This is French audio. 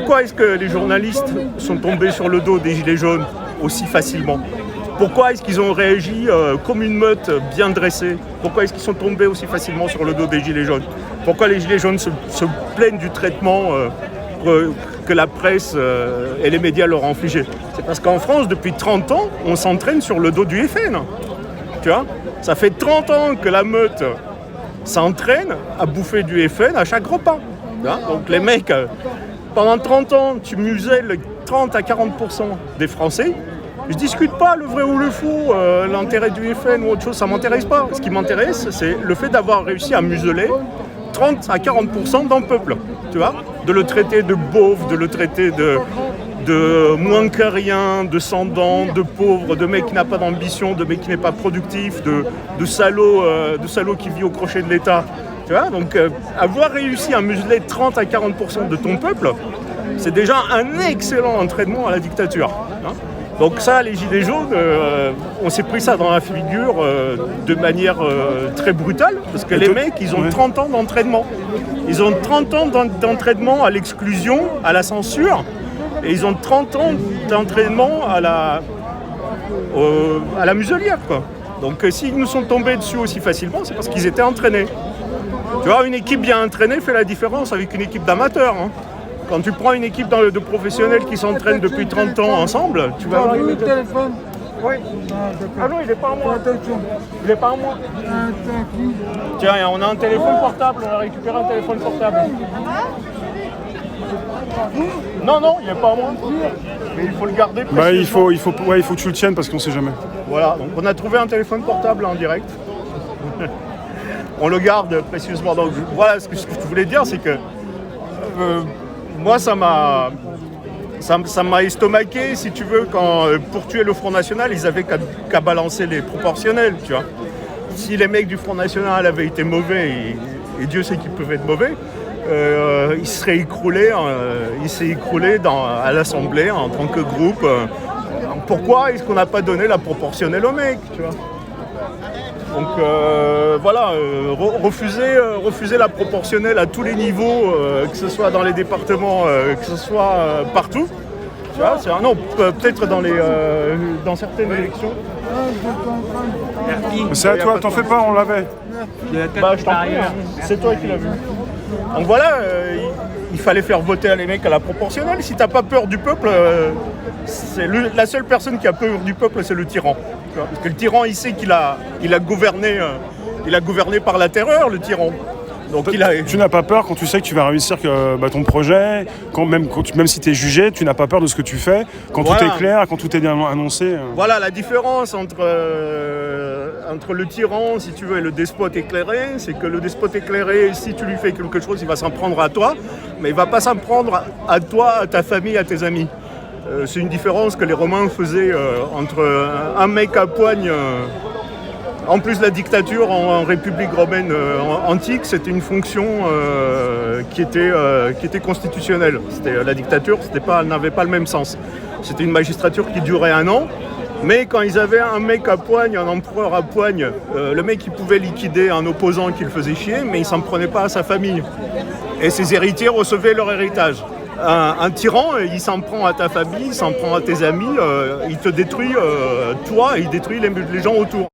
pourquoi est-ce que les journalistes sont tombés sur le dos des Gilets jaunes aussi facilement? Pourquoi est-ce qu'ils ont réagi comme une meute bien dressée? Pourquoi est-ce qu'ils sont tombés aussi facilement sur le dos des Gilets jaunes? Pourquoi les Gilets jaunes se plaignent du traitement que la presse et les médias leur ont infligé? C'est parce qu'en France, depuis 30 ans, on s'entraîne sur le dos du FN. Tu vois, ça fait 30 ans que la meute s'entraîne à bouffer du FN à chaque repas. Donc les mecs, pendant 30 ans, tu muselles 30 à 40% des Français. Je discute pas le vrai ou le faux, l'intérêt du FN ou autre chose, ça m'intéresse pas. Ce qui m'intéresse, c'est le fait d'avoir réussi à museler 30 à 40% d'un peuple, tu vois, de le traiter de beauf, de le traiter de moins que rien, de sans dents, de pauvre, de mec qui n'a pas d'ambition, de mec qui n'est pas productif, de salaud qui vit au crochet de l'État. Tu vois, donc avoir réussi à museler 30 à 40% de ton peuple, c'est déjà un excellent entraînement à la dictature. Hein. Donc ça, les Gilets jaunes, on s'est pris ça dans la figure de manière très brutale, parce que les mecs, ils ont 30 ans d'entraînement. Ils ont 30 ans d'entraînement à l'exclusion, à la censure, et ils ont 30 ans d'entraînement à la muselière, quoi. Donc s'ils nous sont tombés dessus aussi facilement, c'est parce qu'ils étaient entraînés. Tu vois, une équipe bien entraînée fait la différence avec une équipe d'amateurs. Hein. Quand tu prends une équipe de professionnels qui s'entraînent depuis 30 ans ensemble, tu vas... le téléphone. Oui. Ah non, il n'est pas à moi. Il n'est pas à moi. Tiens, on a un téléphone portable, on a récupéré un téléphone portable. Non, il n'est pas à moi. Mais il faut le garder précieusement. Bah, il faut que tu le tiennes parce qu'on ne sait jamais. Voilà, donc on a trouvé un téléphone portable en direct. On le garde précieusement. Donc voilà, ce que je voulais dire, c'est que moi, ça m'a estomaqué, si tu veux, quand pour tuer le Front National, ils avaient qu'à balancer les proportionnels, tu vois. Si les mecs du Front National avaient été mauvais, et Dieu sait qu'ils peuvent être mauvais, ils seraient écroulés, à l'Assemblée en tant que groupe. Pourquoi est-ce qu'on n'a pas donné la proportionnelle aux mecs, tu vois? Donc voilà, refuser la proportionnelle à tous les niveaux, que ce soit dans les départements, que ce soit partout. Tu vois, peut-être dans certaines élections. C'est à toi, t'en fais pas, on l'avait. Bah, je t'en prie, c'est toi qui l'as vu. Donc voilà, il fallait faire voter les mecs à la proportionnelle. Si t'as pas peur du peuple, la seule personne qui a peur du peuple, c'est le tyran. Parce que le tyran, il sait qu'il a gouverné par la terreur, le tyran. Donc Tu n'as pas peur quand tu sais que tu vas réussir ton projet, même si tu es jugé, tu n'as pas peur de ce que tu fais, quand tout est clair, quand tout est bien annoncé. Voilà la différence entre le tyran, si tu veux, et le despote éclairé, c'est que le despote éclairé, si tu lui fais quelque chose, il va s'en prendre à toi, mais il ne va pas s'en prendre à toi, à ta famille, à tes amis. C'est une différence que les Romains faisaient entre un mec à poigne. En plus, la dictature en République romaine antique, c'était une fonction qui était constitutionnelle. La dictature, n'avait pas le même sens. C'était une magistrature qui durait 1 an, mais quand ils avaient un mec à poigne, un empereur à poigne, le mec il pouvait liquider un opposant qui le faisait chier, mais il s'en prenait pas à sa famille. Et ses héritiers recevaient leur héritage. Un tyran, il s'en prend à ta famille, il s'en prend à tes amis, il te détruit toi et il détruit les gens autour.